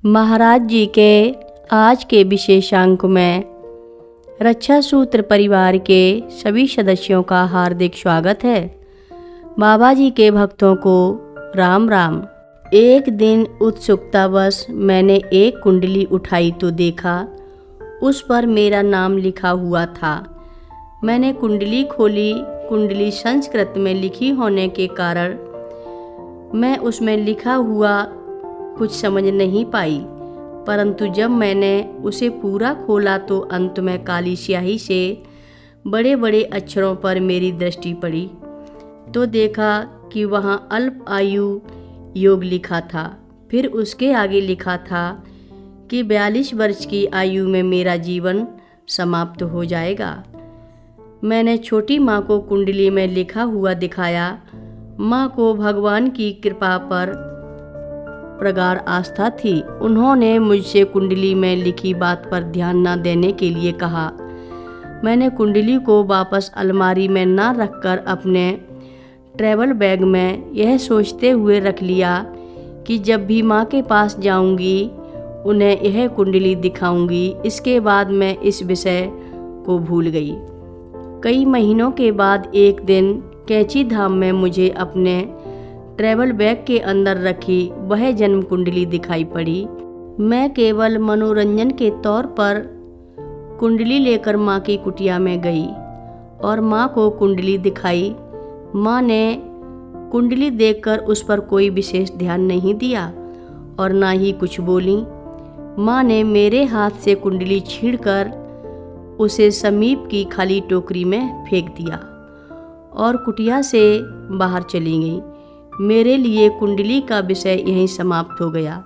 महाराज जी के आज के विशेषांक में रक्षा सूत्र परिवार के सभी सदस्यों का हार्दिक स्वागत है। बाबा जी के भक्तों को राम राम। एक दिन उत्सुकतावश मैंने एक कुंडली उठाई तो देखा उस पर मेरा नाम लिखा हुआ था। मैंने कुंडली खोली। कुंडली संस्कृत में लिखी होने के कारण मैं उसमें लिखा हुआ कुछ समझ नहीं पाई, परंतु जब मैंने उसे पूरा खोला तो अंत में काली स्याही से बड़े बड़े अक्षरों पर मेरी दृष्टि पड़ी तो देखा कि वहाँ अल्प आयु योग लिखा था। फिर उसके आगे लिखा था कि 42 वर्ष की आयु में मेरा जीवन समाप्त हो जाएगा। मैंने छोटी माँ को कुंडली में लिखा हुआ दिखाया। माँ को भगवान की कृपा पर प्रगाढ़ आस्था थी। उन्होंने मुझसे कुंडली में लिखी बात पर ध्यान न देने के लिए कहा। मैंने कुंडली को वापस अलमारी में न रखकर अपने ट्रैवल बैग में यह सोचते हुए रख लिया कि जब भी माँ के पास जाऊंगी उन्हें यह कुंडली दिखाऊंगी। इसके बाद मैं इस विषय को भूल गई। कई महीनों के बाद एक दिन कैंची धाम में मुझे अपने ट्रैवल बैग के अंदर रखी वह जन्म कुंडली दिखाई पड़ी। मैं केवल मनोरंजन के तौर पर कुंडली लेकर माँ की कुटिया में गई और माँ को कुंडली दिखाई। माँ ने कुंडली देखकर उस पर कोई विशेष ध्यान नहीं दिया और ना ही कुछ बोली। माँ ने मेरे हाथ से कुंडली छीनकर उसे समीप की खाली टोकरी में फेंक दिया और कुटिया से बाहर चली गई। मेरे लिए कुंडली का विषय यहीं समाप्त हो गया।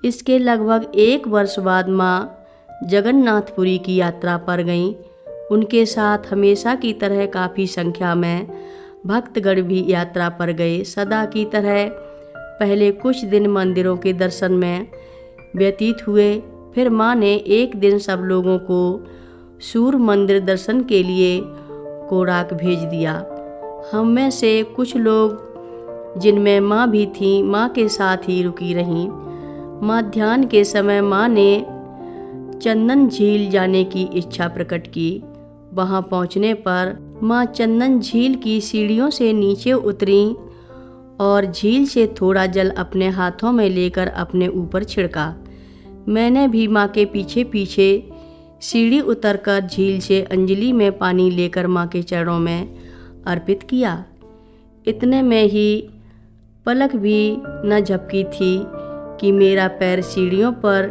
इसके लगभग 1 वर्ष बाद माँ जगन्नाथपुरी की यात्रा पर गईं। उनके साथ हमेशा की तरह काफ़ी संख्या में भक्तगण भी यात्रा पर गए। सदा की तरह पहले कुछ दिन मंदिरों के दर्शन में व्यतीत हुए। फिर माँ ने एक दिन सब लोगों को सूर्य मंदिर दर्शन के लिए कोणार्क भेज दिया। हम में से कुछ लोग, जिनमें माँ भी थी, माँ के साथ ही रुकी रहीं। मध्याह्न के समय माँ ने चंदन झील जाने की इच्छा प्रकट की। वहाँ पहुँचने पर माँ चंदन झील की सीढ़ियों से नीचे उतरी और झील से थोड़ा जल अपने हाथों में लेकर अपने ऊपर छिड़का। मैंने भी माँ के पीछे पीछे सीढ़ी उतरकर झील से अंजलि में पानी लेकर माँ के चरणों में अर्पित किया। इतने में ही पलक भी न झपकी थी कि मेरा पैर सीढ़ियों पर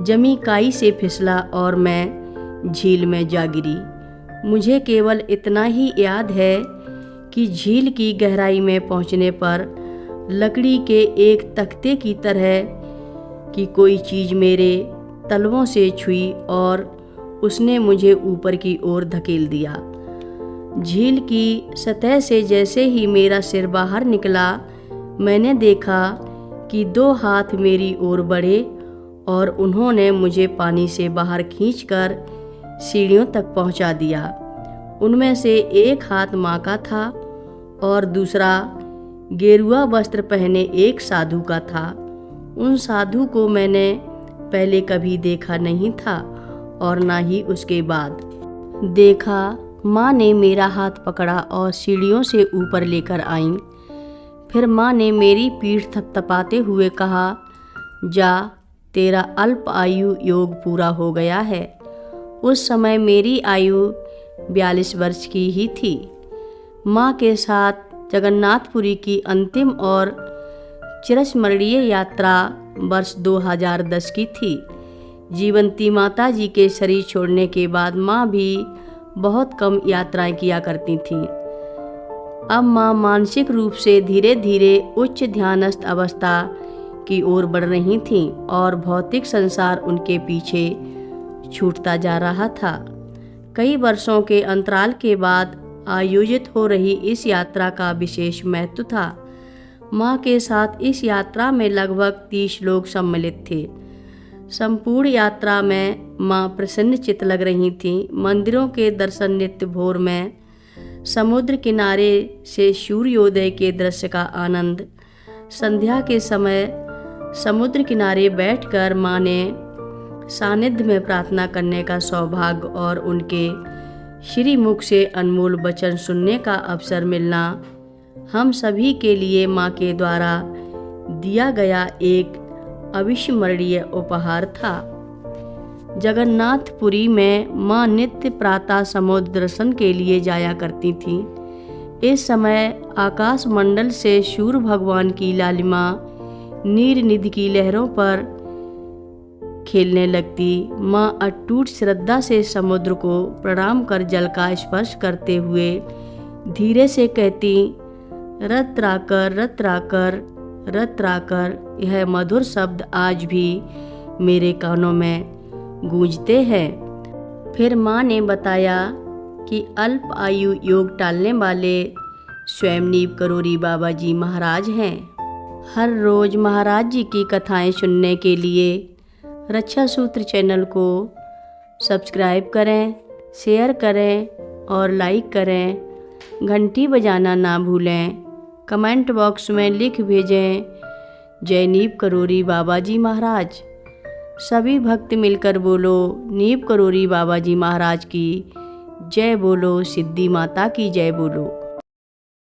जमी काई से फिसला और मैं झील में जा गिरी। मुझे केवल इतना ही याद है कि झील की गहराई में पहुंचने पर लकड़ी के एक तख्ते की तरह की कोई चीज़ मेरे तलवों से छुई और उसने मुझे ऊपर की ओर धकेल दिया। झील की सतह से जैसे ही मेरा सिर बाहर निकला, मैंने देखा कि 2 हाथ मेरी ओर बढ़े और उन्होंने मुझे पानी से बाहर खींचकर सीढ़ियों तक पहुंचा दिया। उनमें से एक हाथ माँ का था और दूसरा गेरुआ वस्त्र पहने एक साधु का था। उन साधु को मैंने पहले कभी देखा नहीं था और ना ही उसके बाद देखा। माँ ने मेरा हाथ पकड़ा और सीढ़ियों से ऊपर लेकर आई। फिर माँ ने मेरी पीठ थपथपाते हुए कहा, जा, तेरा अल्प आयु योग पूरा हो गया है। उस समय मेरी आयु 42 वर्ष की ही थी। माँ के साथ जगन्नाथपुरी की अंतिम और चिरस्मरणीय यात्रा वर्ष 2010 की थी। जीवंती माता जी के शरीर छोड़ने के बाद माँ भी बहुत कम यात्राएं किया करती थीं। अब माँ मानसिक रूप से धीरे धीरे उच्च ध्यानस्थ अवस्था की ओर बढ़ रही थीं और भौतिक संसार उनके पीछे छूटता जा रहा था। कई वर्षों के अंतराल के बाद आयोजित हो रही इस यात्रा का विशेष महत्व था। माँ के साथ इस यात्रा में लगभग 30 लोग सम्मिलित थे। संपूर्ण यात्रा में माँ प्रसन्नचित्त लग रही थीं। मंदिरों के दर्शन नित्य भोर में, समुद्र किनारे से सूर्योदय के दृश्य का आनंद, संध्या के समय समुद्र किनारे बैठकर माँ ने सानिध्य में प्रार्थना करने का सौभाग्य और उनके श्री मुख से अनमोल वचन सुनने का अवसर मिलना हम सभी के लिए माँ के द्वारा दिया गया एक अविस्मरणीय उपहार था। जगन्नाथपुरी में माँ नित्य प्रातः समुद्र दर्शन के लिए जाया करती थीं। इस समय आकाश मंडल से सूर्य भगवान की लालिमा नीर निधि की लहरों पर खेलने लगती। माँ अटूट श्रद्धा से समुद्र को प्रणाम कर जल का स्पर्श करते हुए धीरे से कहती, रत्राकर रत्राकर रत्राकर। यह मधुर शब्द आज भी मेरे कानों में गूंजते हैं। फिर माँ ने बताया कि अल्प आयु योग टालने वाले स्वयं नीव करोरी बाबा जी महाराज हैं। हर रोज़ महाराज जी की कथाएं सुनने के लिए रक्षा सूत्र चैनल को सब्सक्राइब करें, शेयर करें और लाइक करें। घंटी बजाना ना भूलें। कमेंट बॉक्स में लिख भेजें, जय नीव करोरी बाबा जी महाराज। सभी भक्त मिलकर बोलो, नीव करोरी बाबा जी महाराज की जय बोलो, सिद्धि माता की जय बोलो।